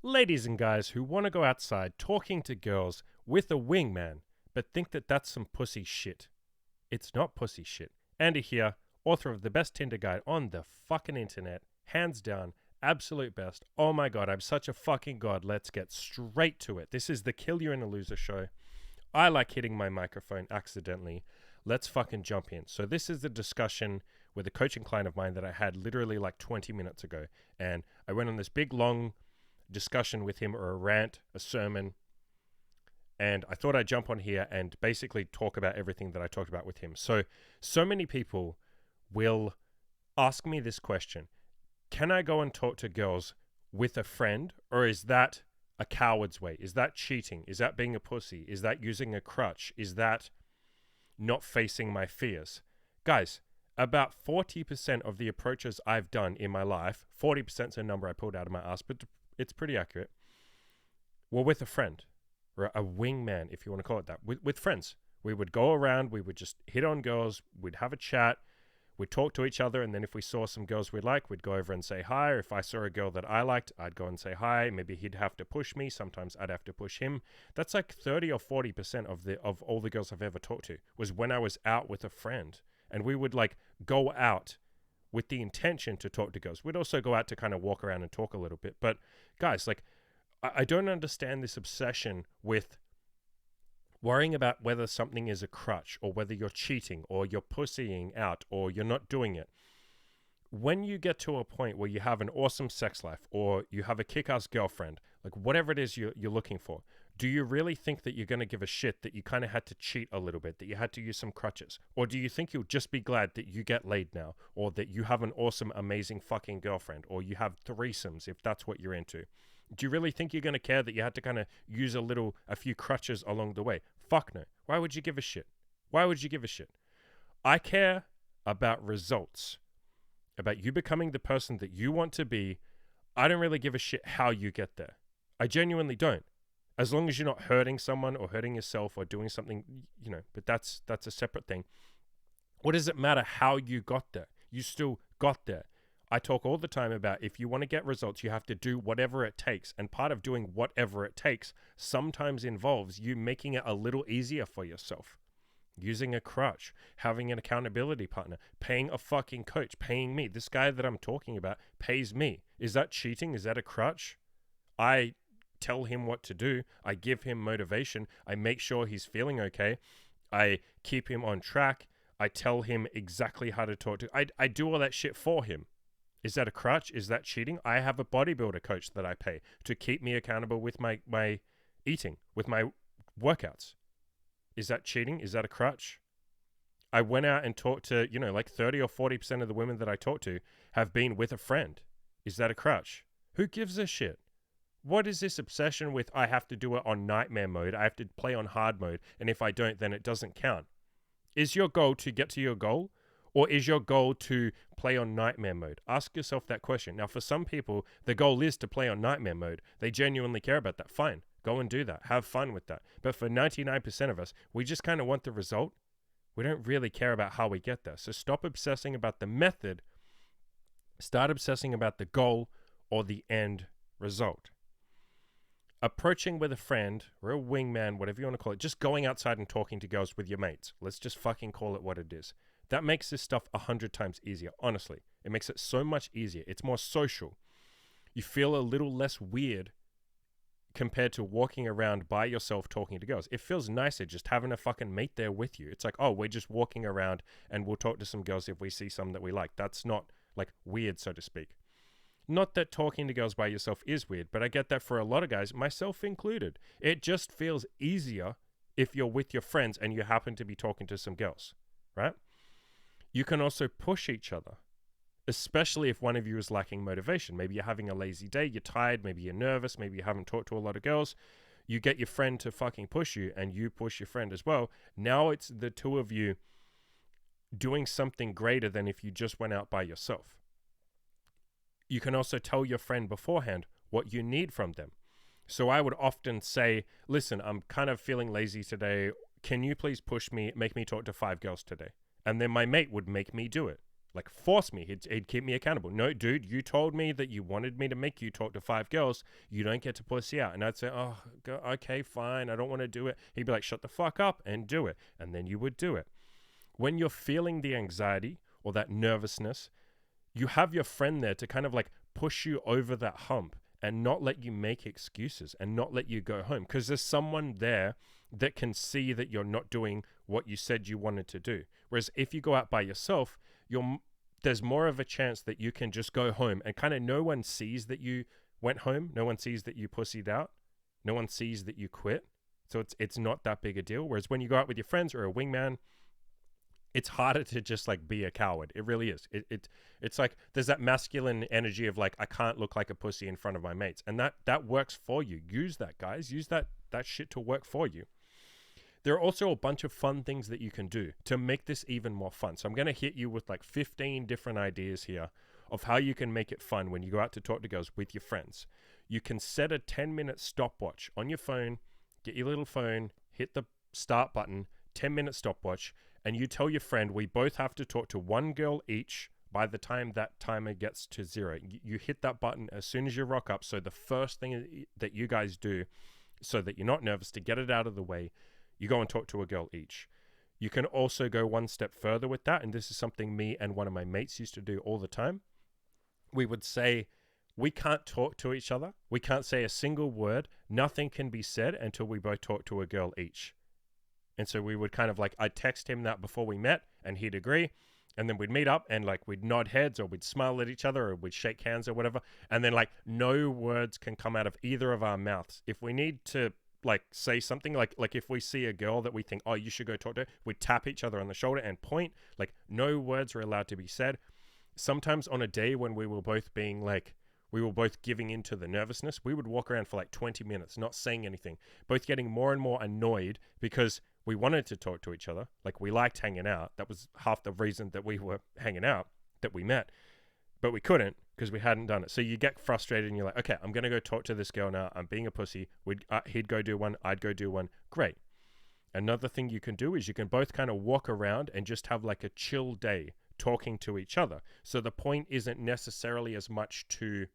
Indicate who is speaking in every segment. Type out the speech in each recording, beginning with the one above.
Speaker 1: Ladies and guys who want to go outside talking to girls with a wingman, but think that that's some pussy shit. It's not pussy shit. Andy here, author of the best Tinder guide on the fucking internet. Hands down, absolute best. Oh my god, I'm such a fucking god. Let's get straight to it. This is the Kill You in a Loser show. I like hitting my microphone accidentally. Let's fucking jump in. So this is the discussion with a coaching client of mine that I had literally like 20 minutes ago. And I went on this big long discussion with him, or a rant, a sermon, and I thought I'd jump on here and basically talk about everything that I talked about with him. So many people will ask me this question: can I go and talk to girls with a friend, or is that a coward's way? Is that cheating? Is that being a pussy? Is that using a crutch? Is that not facing my fears? Guys, about 40% of the approaches I've done in my life, 40% is a number I pulled out of my ass, but it's pretty accurate, were with a friend, or a wingman, if you want to call it that, with friends. We would go around, we would just hit on girls, we'd have a chat, we'd talk to each other, and then if we saw some girls we like, we'd go over and say hi. Or if I saw a girl that I liked, I'd go and say hi. Maybe he'd have to push me. Sometimes I'd have to push him. That's like 30 or 40% of all the girls I've ever talked to was when I was out with a friend. And we would like go out with the intention to talk to girls. We'd also go out to kind of walk around and talk a little bit. But guys, like, I don't understand this obsession with worrying about whether something is a crutch, or whether you're cheating, or you're pussying out, or you're not doing it. When you get to a point where you have an awesome sex life, or you have a kick-ass girlfriend, like whatever it is you're looking for, do you really think that you're going to give a shit that you kind of had to cheat a little bit, that you had to use some crutches? Or do you think you'll just be glad that you get laid now, or that you have an awesome, amazing fucking girlfriend, or you have threesomes if that's what you're into? Do you really think you're going to care that you had to kind of use a few crutches along the way? Fuck no. Why would you give a shit? Why would you give a shit? I care about results, about you becoming the person that you want to be. I don't really give a shit how you get there. I genuinely don't. As long as you're not hurting someone or hurting yourself or doing something, but that's a separate thing. What does it matter how you got there? You still got there. I talk all the time about, if you want to get results, you have to do whatever it takes. And part of doing whatever it takes sometimes involves you making it a little easier for yourself. Using a crutch, having an accountability partner, paying a fucking coach, paying me. This guy that I'm talking about pays me. Is that cheating? Is that a crutch? I tell him what to do. I give him motivation. I make sure he's feeling okay. I keep him on track. I tell him exactly how to talk to. I do all that shit for him. Is that a crutch? Is that cheating? I have a bodybuilder coach that I pay to keep me accountable with my eating, with my workouts. Is that cheating? Is that a crutch? I went out and talked to, like 30 or 40% of the women that I talk to have been with a friend. Is that a crutch? Who gives a shit? What is this obsession with, I have to do it on nightmare mode, I have to play on hard mode, and if I don't, then it doesn't count? Is your goal to get to your goal? Or is your goal to play on nightmare mode? Ask yourself that question. Now, for some people, the goal is to play on nightmare mode. They genuinely care about that. Fine. Go and do that. Have fun with that. But for 99% of us, we just kind of want the result. We don't really care about how we get there. So stop obsessing about the method. Start obsessing about the goal or the end result. Approaching with a friend or a wingman, whatever you want to call it, just going outside and talking to girls with your mates. Let's just fucking call it what it is. That makes this stuff 100 times easier, honestly. It makes it so much easier. It's more social. You feel a little less weird compared to walking around by yourself talking to girls. It feels nicer just having a fucking mate there with you. It's like, oh, we're just walking around and we'll talk to some girls if we see some that we like. That's not like weird, so to speak. Not that talking to girls by yourself is weird, but I get that for a lot of guys, myself included. It just feels easier if you're with your friends and you happen to be talking to some girls, right? You can also push each other, especially if one of you is lacking motivation. Maybe you're having a lazy day, you're tired, maybe you're nervous, maybe you haven't talked to a lot of girls. You get your friend to fucking push you and you push your friend as well. Now it's the two of you doing something greater than if you just went out by yourself. You can also tell your friend beforehand what you need from them. So I would often say, listen, I'm kind of feeling lazy today. Can you please push me, make me talk to 5 girls today? And then my mate would make me do it. Like force me. He'd keep me accountable. No, dude, you told me that you wanted me to make you talk to 5 girls. You don't get to pussy out. And I'd say, oh, okay, fine. I don't want to do it. He'd be like, shut the fuck up and do it. And then you would do it. When you're feeling the anxiety or that nervousness, you have your friend there to kind of like push you over that hump and not let you make excuses and not let you go home, because there's someone there that can see that you're not doing what you said you wanted to do. Whereas if you go out by yourself, there's more of a chance that you can just go home and kind of no one sees that you went home. No one sees that you pussied out. No one sees that you quit. So it's not that big a deal. Whereas when you go out with your friends or a wingman, it's harder to just like be a coward. It really is. It's like there's that masculine energy of like, I can't look like a pussy in front of my mates. And that works for you. Use that, guys. Use that shit to work for you. There are also a bunch of fun things that you can do to make this even more fun. So I'm going to hit you with like 15 different ideas here of how you can make it fun when you go out to talk to girls with your friends. You can set a 10-minute stopwatch on your phone, get your little phone, hit the start button, 10-minute stopwatch, and you tell your friend, we both have to talk to 1 girl each by the time that timer gets to 0. You hit that button as soon as you rock up. So the first thing that you guys do, so that you're not nervous, to get it out of the way, you go and talk to a girl each. You can also go one step further with that, and this is something me and one of my mates used to do all the time. We would say, we can't talk to each other. We can't say a single word. Nothing can be said until we both talk to a girl each. And so we would kind of like, I'd text him that before we met and he'd agree. And then we'd meet up and like we'd nod heads or we'd smile at each other or we'd shake hands or whatever. And then like no words can come out of either of our mouths. If we need to like say something, like if we see a girl that we think, oh, you should go talk to her, we tap each other on the shoulder and point. Like no words are allowed to be said. Sometimes on a day when we were both being like, we were both giving into the nervousness, we would walk around for like 20 minutes, not saying anything, both getting more and more annoyed because we wanted to talk to each other. Like we liked hanging out. That was half the reason that we were hanging out, that we met, but we couldn't because we hadn't done it. So you get frustrated and you're like, okay, I'm going to go talk to this girl now. I'm being a pussy. He'd go do one. I'd go do one. Great. Another thing you can do is you can both kind of walk around and just have like a chill day talking to each other. So the point isn't necessarily as much to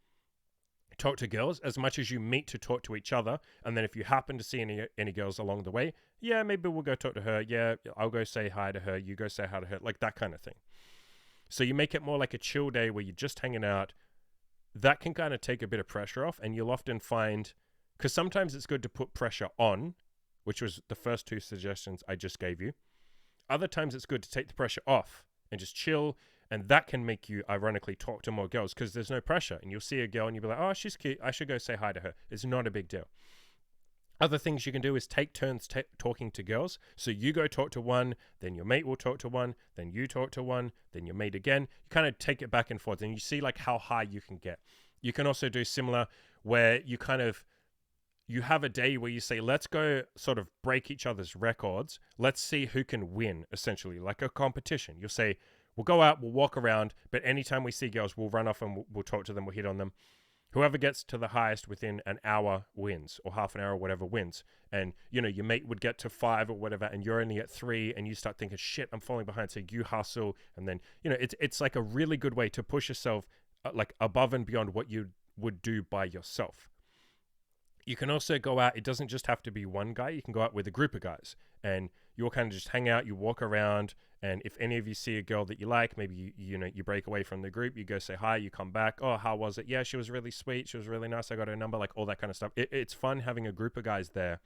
Speaker 1: talk to girls as much as you meet to talk to each other. And then if you happen to see any girls along the way, yeah, maybe we'll go talk to her. Yeah, I'll go say hi to her. You go say hi to her, like that kind of thing. So you make it more like a chill day where you're just hanging out. That can kind of take a bit of pressure off. And you'll often find, because sometimes it's good to put pressure on, which was the first 2 suggestions I just gave you. Other times it's good to take the pressure off and just chill. And that can make you, ironically, talk to more girls because there's no pressure. And you'll see a girl and you'll be like, oh, she's cute. I should go say hi to her. It's not a big deal. Other things you can do is take turns talking to girls. So you go talk to one, then your mate will talk to one, then you talk to one, then your mate again. You kind of take it back and forth and you see like how high you can get. You can also do similar where you have a day where you say, let's go sort of break each other's records. Let's see who can win, essentially, like a competition. You'll say, we'll go out, we'll walk around, but anytime we see girls, we'll run off and we'll talk to them, we'll hit on them. Whoever gets to the highest within an hour wins, or half an hour or whatever wins. And, you know, your mate would get to 5 or whatever, and you're only at 3, and you start thinking, shit, I'm falling behind. So you hustle, and then, you know, it's like a really good way to push yourself like above and beyond what you would do by yourself. You can also go out. It doesn't just have to be one guy. You can go out with a group of guys and you'll kind of just hang out. You walk around. And if any of you see a girl that you like, maybe you break away from the group, you go say hi, you come back. Oh, how was it? Yeah, she was really sweet. She was really nice. I got her number, like all that kind of stuff. It's fun having a group of guys there.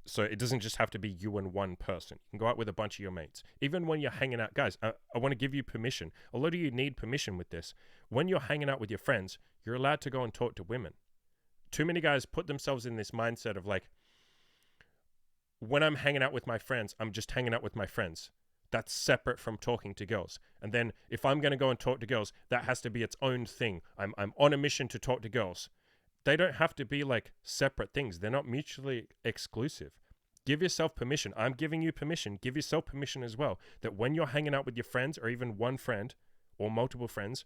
Speaker 1: So it doesn't just have to be you and one person. You can go out with a bunch of your mates. Even when you're hanging out, guys, I want to give you permission. A lot of you need permission with this. When you're hanging out with your friends, you're allowed to go and talk to women. Too many guys put themselves in this mindset of like, when I'm hanging out with my friends, I'm just hanging out with my friends. That's separate from talking to girls. And then if I'm going to go and talk to girls, that has to be its own thing. I'm on a mission to talk to girls. They don't have to be like separate things. They're not mutually exclusive. Give yourself permission. I'm giving you permission. Give yourself permission as well. That when you're hanging out with your friends or even one friend or multiple friends,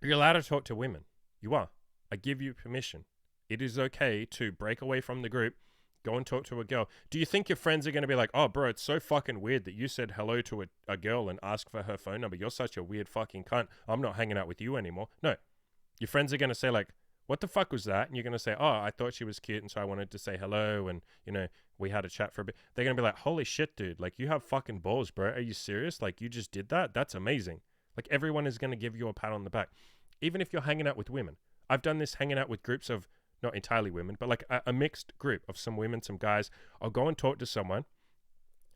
Speaker 1: you're allowed to talk to women. You are. I give you permission. It is okay to break away from the group, Go and talk to a girl. Do you think your friends are going to be like, oh, bro, it's so fucking weird that you said hello to a girl and asked for her phone number? You're such a weird fucking cunt. I'm not hanging out with you anymore. No. Your friends are going to say like, what the fuck was that? And you're going to say, oh, I thought she was cute and so I wanted to say hello and, you know, we had a chat for a bit. They're going to be like, holy shit, dude. Like, you have fucking balls, bro. Are you serious? Like, you just did that? That's amazing. Like, everyone is going to give you a pat on the back. Even if you're hanging out with women. I've done this hanging out with groups of, not entirely women, but like a mixed group of some women, some guys. I'll go and talk to someone,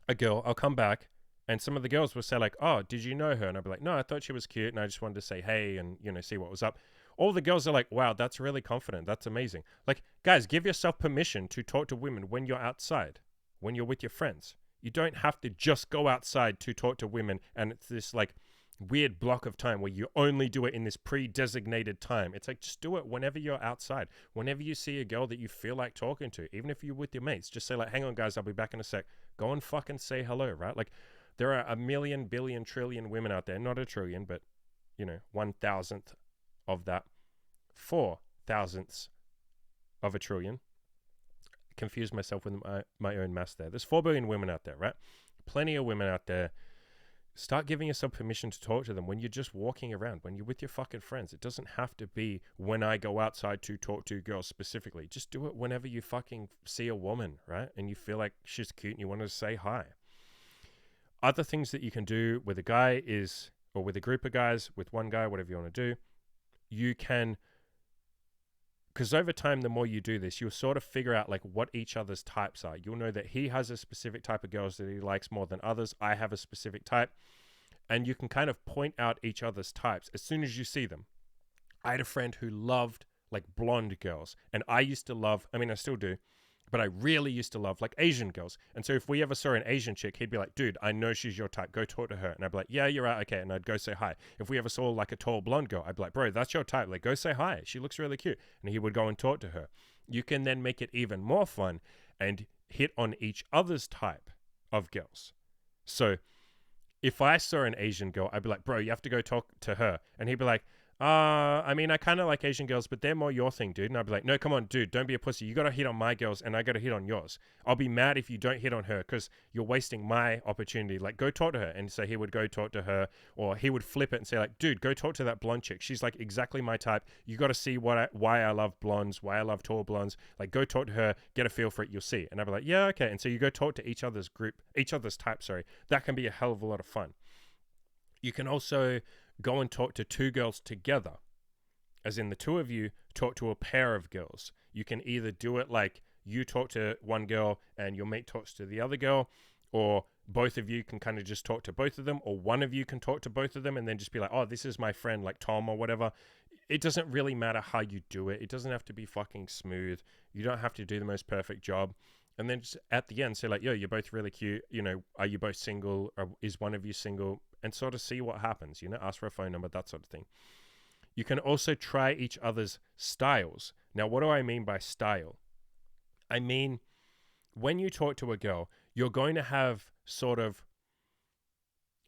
Speaker 1: a girl. I'll come back and some of the girls will say like, oh, did you know her? And I'll be like, no, I thought she was cute and I just wanted to say hey and, you know, see what was up. All the girls are like, wow, that's really confident. That's amazing. Like, guys, give yourself permission to talk to women when you're outside, when you're with your friends. You don't have to just go outside to talk to women and it's this like weird block of time where you only do it in this pre-designated time. It's like, just do it whenever you're outside. Whenever you see a girl that you feel like talking to, even if you're with your mates, just say like, hang on guys, I'll be back in a sec. Go and fucking say hello, right? Like, there are a million, billion, trillion women out there. Not a trillion, but, you know, 1,000th of that. 4,000ths of a trillion. Confused myself with my own maths there. There's 4 billion women out there, right? Plenty of women out there. Start giving yourself permission to talk to them when you're just walking around, when you're with your fucking friends. It doesn't have to be when I go outside to talk to girls specifically. Just do it whenever you fucking see a woman, right? And you feel like she's cute and you want to say hi. Other things that you can do with a guy is, or with a group of guys, with one guy, whatever you want to do, you can, because over time, the more you do this, you'll sort of figure out like what each other's types are. You'll know that he has a specific type of girls that he likes more than others. I have a specific type. And you can kind of point out each other's types as soon as you see them. I had a friend who loved like blonde girls. And I used to love, I mean, I still do, but I really used to love like Asian girls. And so if we ever saw an Asian chick, he'd be like, dude, I know she's your type. Go talk to her. And I'd be like, yeah, you're right. Okay. And I'd go say hi. If we ever saw like a tall blonde girl, I'd be like, bro, that's your type. Like, go say hi. She looks really cute. And he would go and talk to her. You can then make it even more fun and hit on each other's type of girls. So if I saw an Asian girl, I'd be like, bro, you have to go talk to her. And he'd be like, I mean, I kind of like Asian girls, but they're more your thing, dude. And I'd be like, no, come on, dude, don't be a pussy. You got to hit on my girls and I got to hit on yours. I'll be mad if you don't hit on her because you're wasting my opportunity. Like, go talk to her. And so he would go talk to her, or he would flip it and say like, dude, go talk to that blonde chick. She's like exactly my type. You got to see why I love blondes, why I love tall blondes. Like, go talk to her, get a feel for it. You'll see. And I'd be like, yeah, okay. And so you go talk to each other's type. Sorry. That can be a hell of a lot of fun. You can also go and talk to 2 girls together. As in the 2 of you talk to a pair of girls. You can either do it like you talk to one girl and your mate talks to the other girl, or both of you can kind of just talk to both of them, or one of you can talk to both of them and then just be like, oh, this is my friend like Tom or whatever. It doesn't really matter how you do it. It doesn't have to be fucking smooth. You don't have to do the most perfect job. And then just at the end say like, yo, you're both really cute. You know, are you both single? Or is one of you single? And sort of see what happens, you know, ask for a phone number, that sort of thing. You can also try each other's styles. Now, what do I mean by style? I mean, when you talk to a girl, you're going to have sort of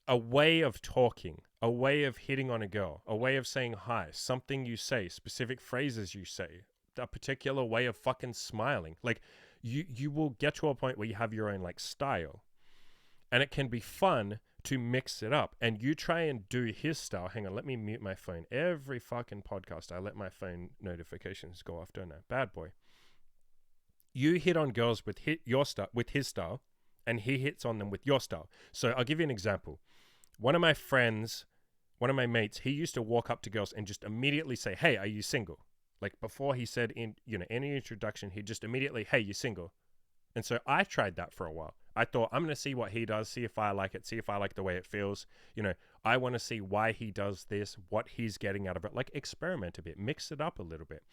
Speaker 1: a way of talking, a way of hitting on a girl, a way of saying hi, something you say, specific phrases you say, a particular way of fucking smiling. Like, you will get to a point where you have your own like style. And it can be fun to mix it up, and you try and do his style. Hang on, let me mute my phone. Every fucking podcast, I let my phone notifications go off, don't I? Bad boy. You hit on girls with his style, and he hits on them with your style. So I'll give you an example. One of my friends, one of my mates, he used to walk up to girls and just immediately say, hey, are you single? Like before he said any introduction, he'd just immediately, hey, you single? And so I tried that for a while. I thought, I'm going to see what he does, see if I like it, see if I like the way it feels. You know, I want to see why he does this, what he's getting out of it. Like, experiment a bit, mix it up a little bit.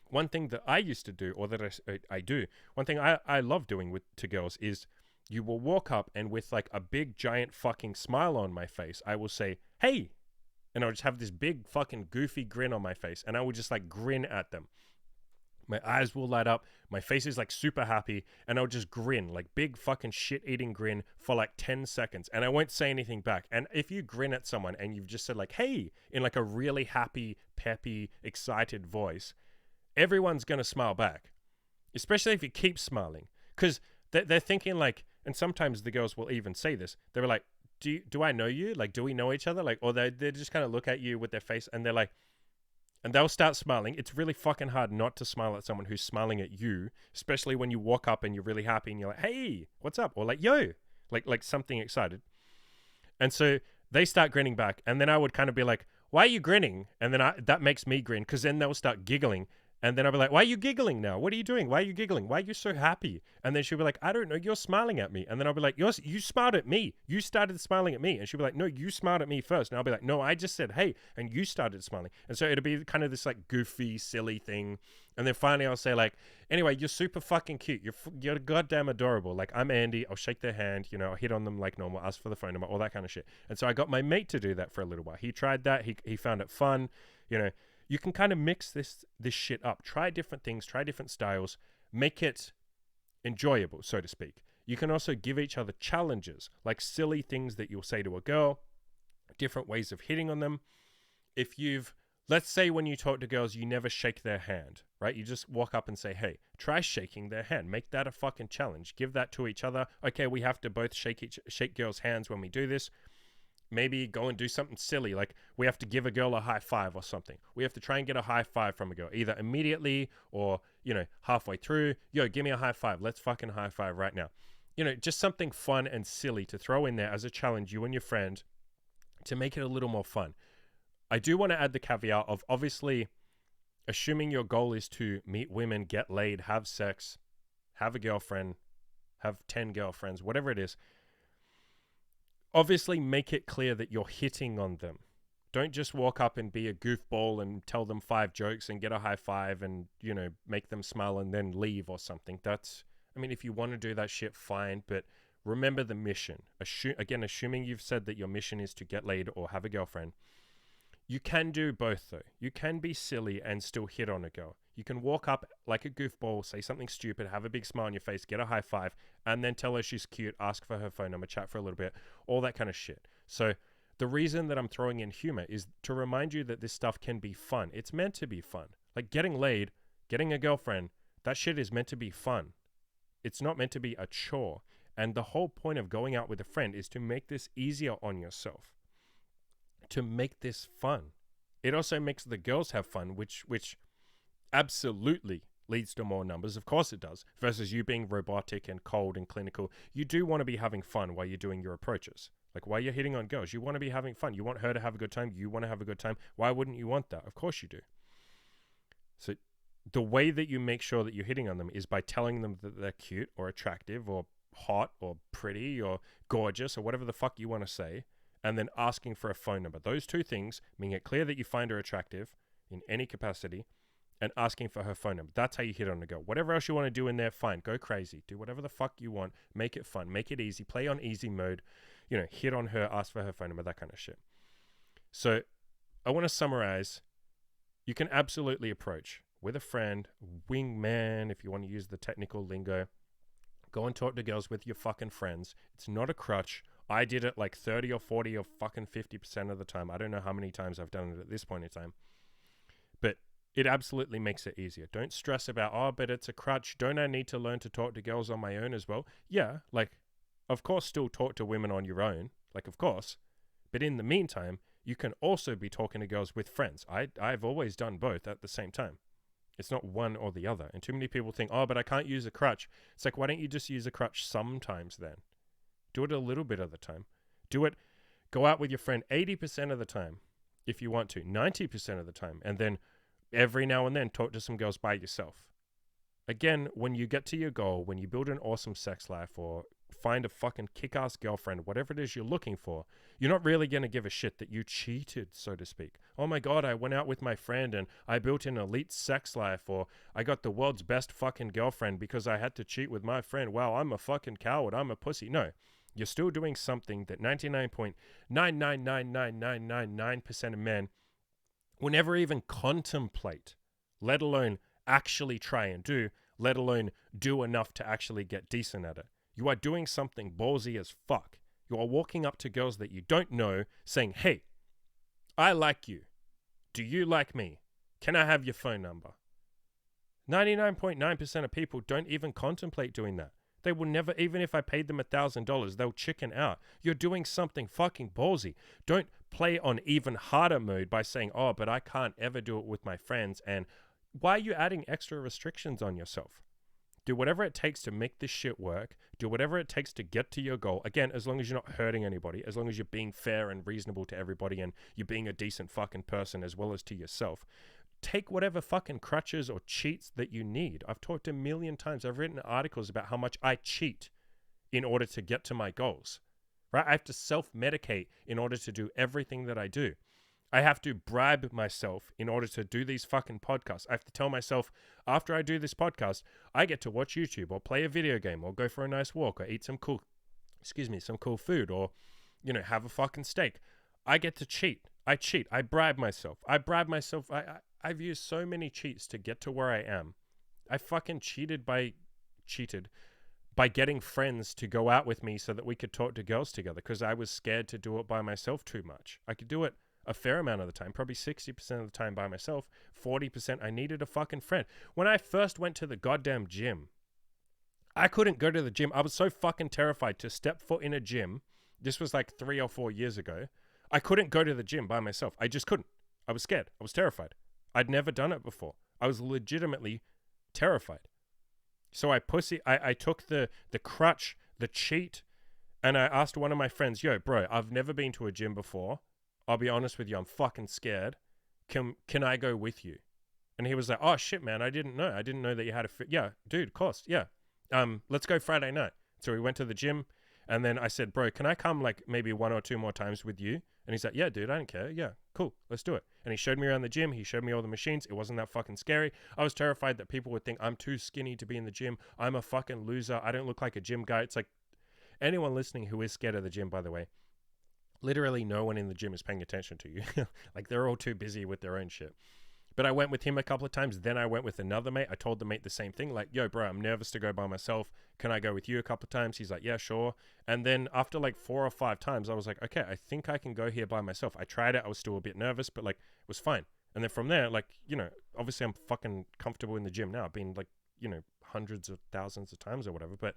Speaker 1: One thing that I used to do, or that I do, one thing I love doing to girls is you will walk up and with like a big giant fucking smile on my face, I will say, hey, and I'll just have this big fucking goofy grin on my face, and I will just like grin at them. My eyes will light up. My face is like super happy. And I'll just grin, like big fucking shit-eating grin for like 10 seconds. And I won't say anything back. And if you grin at someone and you've just said like, hey, in like a really happy, peppy, excited voice, everyone's going to smile back. Especially if you keep smiling. Because they're thinking like, and sometimes the girls will even say this. They were like, do I know you? Like, do we know each other? Like, or they just kind of look at you with their face and they're like, and they'll start smiling. It's really fucking hard not to smile at someone who's smiling at you, especially when you walk up and you're really happy and you're like, hey, what's up? Or like, yo, like something excited. And so they start grinning back. And then I would kind of be like, why are you grinning? And then that makes me grin, because then they'll start giggling. And then I'll be like, why are you giggling now? What are you doing? Why are you giggling? Why are you so happy? And then she'll be like, I don't know. You're smiling at me. And then I'll be like, you smiled at me. You started smiling at me. And she'll be like, no, you smiled at me first. And I'll be like, no, I just said, hey, and you started smiling. And so it'll be kind of this like goofy, silly thing. And then finally I'll say like, anyway, you're super fucking cute. You're goddamn adorable. Like, I'm Andy. I'll shake their hand. You know, I'll hit on them like normal, ask for the phone number, all that kind of shit. And so I got my mate to do that for a little while. He tried that. He found it fun. You know, you can kind of mix this shit up. Try different things, try different styles, make it enjoyable, so to speak. You can also give each other challenges, like silly things that you'll say to a girl, different ways of hitting on them. Let's say when you talk to girls, you never shake their hand, right? You just walk up and say, hey, try shaking their hand. Make that a fucking challenge. Give that to each other. Okay, we have to both shake girls' hands when we do this. Maybe go and do something silly, like we have to give a girl a high five or something. We have to try and get a high five from a girl, either immediately or, you know, halfway through. Yo, give me a high five. Let's fucking high five right now. You know, just something fun and silly to throw in there as a challenge, you and your friend, to make it a little more fun. I do want to add the caveat of, obviously, assuming your goal is to meet women, get laid, have sex, have a girlfriend, have 10 girlfriends, whatever it is. Obviously, make it clear that you're hitting on them. Don't just walk up and be a goofball and tell them 5 jokes and get a high five and, you know, make them smile and then leave or something. If you want to do that shit, fine. But remember the mission. Assuming you've said that your mission is to get laid or have a girlfriend, you can do both, though. You can be silly and still hit on a girl. You can walk up like a goofball, say something stupid, have a big smile on your face, get a high five, and then tell her she's cute, ask for her phone number, chat for a little bit, all that kind of shit. So the reason that I'm throwing in humor is to remind you that this stuff can be fun. It's meant to be fun. Like getting laid, getting a girlfriend, that shit is meant to be fun. It's not meant to be a chore. And the whole point of going out with a friend is to make this easier on yourself, to make this fun. It also makes the girls have fun, which absolutely leads to more numbers. Of course it does. Versus you being robotic and cold and clinical. You do want to be having fun while you're doing your approaches. Like while you're hitting on girls, you want to be having fun. You want her to have a good time. You want to have a good time. Why wouldn't you want that? Of course you do. So the way that you make sure that you're hitting on them is by telling them that they're cute or attractive or hot or pretty or gorgeous or whatever the fuck you want to say, and then asking for a phone number. Those two things, making it clear that you find her attractive in any capacity, and asking for her phone number. That's how you hit on a girl. Whatever else you want to do in there, fine. Go crazy. Do whatever the fuck you want. Make it fun. Make it easy. Play on easy mode. You know, hit on her, ask for her phone number, that kind of shit. So I want to summarize. You can absolutely approach with a friend, wingman, if you want to use the technical lingo. Go and talk to girls with your fucking friends. It's not a crutch. I did it like 30 or 40 or fucking 50% of the time. I don't know how many times I've done it at this point in time. But it absolutely makes it easier. Don't stress about, but it's a crutch. Don't I need to learn to talk to girls on my own as well? Yeah, like, of course, still talk to women on your own. Like, of course. But in the meantime, you can also be talking to girls with friends. I've always done both at the same time. It's not one or the other. And too many people think, but I can't use a crutch. It's like, why don't you just use a crutch sometimes then? Do it a little bit of the time. Go out with your friend 80% of the time if you want to, 90% of the time. And then every now and then talk to some girls by yourself. Again, when you get to your goal, when you build an awesome sex life or find a fucking kick-ass girlfriend, whatever it is you're looking for, you're not really going to give a shit that you cheated, so to speak. Oh my God, I went out with my friend and I built an elite sex life, or I got the world's best fucking girlfriend because I had to cheat with my friend. Wow, I'm a fucking coward. I'm a pussy. No, you're still doing something that 99.9999999% of men will never even contemplate, let alone actually try and do, let alone do enough to actually get decent at it. You are doing something ballsy as fuck. You are walking up to girls that you don't know saying, hey, I like you. Do you like me? Can I have your phone number? 99.9% of people don't even contemplate doing that. They will never, even if I paid them $1,000, they'll chicken out. You're doing something fucking ballsy. Don't play on even harder mode by saying, oh, but I can't ever do it with my friends. And why are you adding extra restrictions on yourself? Do whatever it takes to make this shit work. Do whatever it takes to get to your goal. Again, as long as you're not hurting anybody, as long as you're being fair and reasonable to everybody and you're being a decent fucking person as well as to yourself. Take whatever fucking crutches or cheats that you need. I've talked a million times. I've written articles about how much I cheat in order to get to my goals, right? I have to self-medicate in order to do everything that I do. I have to bribe myself in order to do these fucking podcasts. I have to tell myself, after I do this podcast, I get to watch YouTube or play a video game or go for a nice walk or eat some cool food or, have a fucking steak. I get to cheat. I cheat. I bribe myself. I've used so many cheats to get to where I am. I fucking cheated by getting friends to go out with me so that we could talk to girls together because I was scared to do it by myself too much. I could do it a fair amount of the time, probably 60% of the time by myself, 40% I needed a fucking friend. When I first went to the goddamn gym, I couldn't go to the gym. I was so fucking terrified to step foot in a gym. This was like 3 or 4 years ago. I couldn't go to the gym by myself. I just couldn't. I was scared. I was terrified. I'd never done it before. I was legitimately terrified. So I took the crutch, the cheat, and I asked one of my friends, yo, bro, I've never been to a gym before. I'll be honest with you, I'm fucking scared. Can I go with you? And he was like, oh shit, man, I didn't know. I didn't know that you had yeah, dude, of course, yeah. Let's go Friday night. So we went to the gym, and then I said, bro, can I come like maybe 1 or 2 more times with you? And he's like, yeah, dude, I don't care. Yeah, cool, let's do it. And he showed me around the gym. He showed me all the machines. It wasn't that fucking scary. I was terrified that people would think I'm too skinny to be in the gym. I'm a fucking loser. I don't look like a gym guy. It's like, anyone listening who is scared of the gym, by the way, literally no one in the gym is paying attention to you. Like, they're all too busy with their own shit. But I went with him a couple of times. Then I went with another mate. I told the mate the same thing. Like, yo, bro, I'm nervous to go by myself. Can I go with you a couple of times? He's like, yeah, sure. And then after like 4 or 5 times, I was like, okay, I think I can go here by myself. I tried it. I was still a bit nervous, but like, it was fine. And then from there, like, obviously I'm fucking comfortable in the gym now. I've been like, hundreds of thousands of times or whatever. But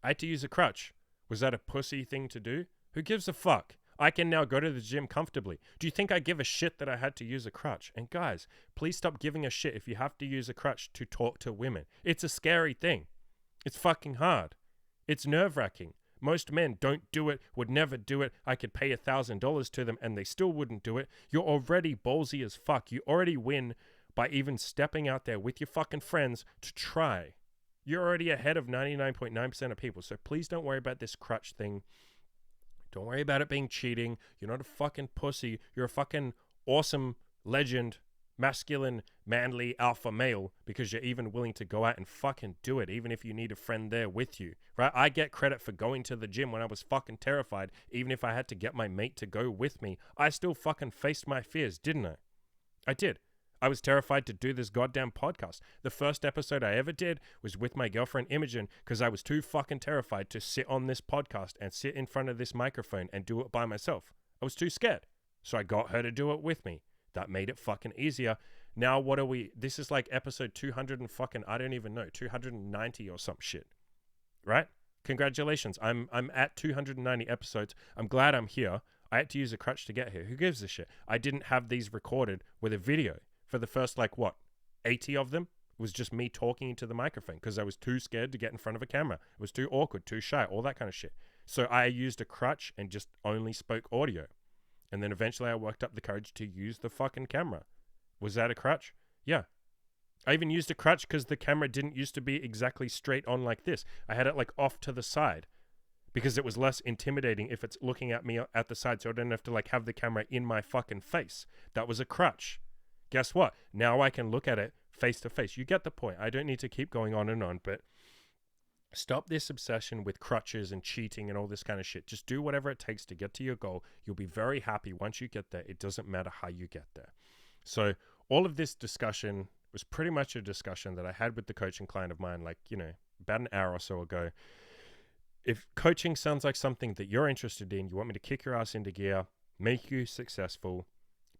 Speaker 1: I had to use a crutch. Was that a pussy thing to do? Who gives a fuck? I can now go to the gym comfortably. Do you think I give a shit that I had to use a crutch? And guys, please stop giving a shit if you have to use a crutch to talk to women. It's a scary thing. It's fucking hard. It's nerve-wracking. Most men don't do it, would never do it. I could pay $1,000 to them and they still wouldn't do it. You're already ballsy as fuck. You already win by even stepping out there with your fucking friends to try. You're already ahead of 99.9% of people. So please don't worry about this crutch thing. Don't worry about it being cheating. You're not a fucking pussy. You're a fucking awesome legend, masculine, manly alpha male because you're even willing to go out and fucking do it, even if you need a friend there with you, right? I get credit for going to the gym when I was fucking terrified, even if I had to get my mate to go with me. I still fucking faced my fears, didn't I? I did. I was terrified to do this goddamn podcast. The first episode I ever did was with my girlfriend Imogen because I was too fucking terrified to sit on this podcast and sit in front of this microphone and do it by myself. I was too scared. So I got her to do it with me. That made it fucking easier. Now what are we? This is like episode 200 and fucking, I don't even know, 290 or some shit. Right? Congratulations. I'm at 290 episodes. I'm glad I'm here. I had to use a crutch to get here. Who gives a shit? I didn't have these recorded with a video. For the first, 80 of them, it was just me talking into the microphone because I was too scared to get in front of a camera. It was too awkward, too shy, all that kind of shit. So I used a crutch and just only spoke audio. And then eventually I worked up the courage to use the fucking camera. Was that a crutch? Yeah. I even used a crutch because the camera didn't used to be exactly straight on like this. I had it off to the side because it was less intimidating if it's looking at me at the side, so I didn't have to have the camera in my fucking face. That was a crutch. Guess what? Now I can look at it face to face. You get the point. I don't need to keep going on and on, but stop this obsession with crutches and cheating and all this kind of shit. Just do whatever it takes to get to your goal. You'll be very happy once you get there. It doesn't matter how you get there. So all of this discussion was pretty much a discussion that I had with the coaching client of mine, about an hour or so ago. If coaching sounds like something that you're interested in, you want me to kick your ass into gear, make you successful,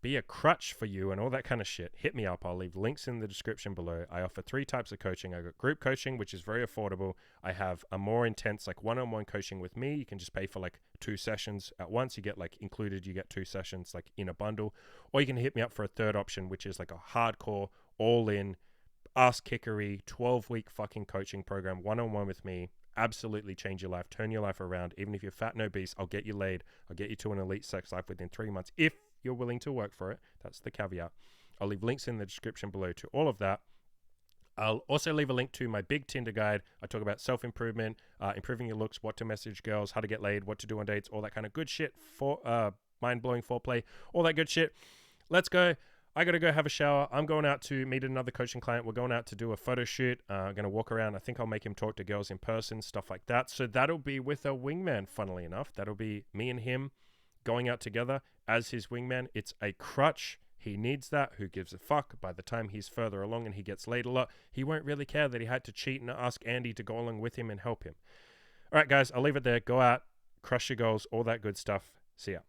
Speaker 1: be a crutch for you and all that kind of shit, hit me up. I'll leave links in the description below. I offer 3 types of coaching. I got group coaching, which is very affordable. I have a more intense, like one-on-one coaching with me. You can just pay for like 2 sessions at once. You get like included, you get 2 sessions like in a bundle. Or you can hit me up for a third option, which is like a hardcore, all-in, ass-kickery, 12-week fucking coaching program, one-on-one with me. Absolutely change your life, turn your life around. Even if you're fat and obese, I'll get you laid. I'll get you to an elite sex life within 3 months if you're willing to work for it. That's the caveat. I'll leave links in the description below to all of that. I'll also leave a link to my big Tinder guide. I talk about self-improvement, improving your looks, what to message girls, how to get laid, what to do on dates, all that kind of good shit, for mind-blowing foreplay, all that good shit. Let's go. I got to go have a shower. I'm going out to meet another coaching client. We're going out to do a photo shoot. I'm going to walk around. I think I'll make him talk to girls in person, stuff like that. So that'll be with a wingman, funnily enough. That'll be me and him going out together as his wingman. It's a crutch. He needs that. Who gives a fuck? By the time he's further along and he gets laid a lot, he won't really care that he had to cheat and ask Andy to go along with him and help him. All right, guys, I'll leave it there. Go out, crush your goals, all that good stuff. See ya.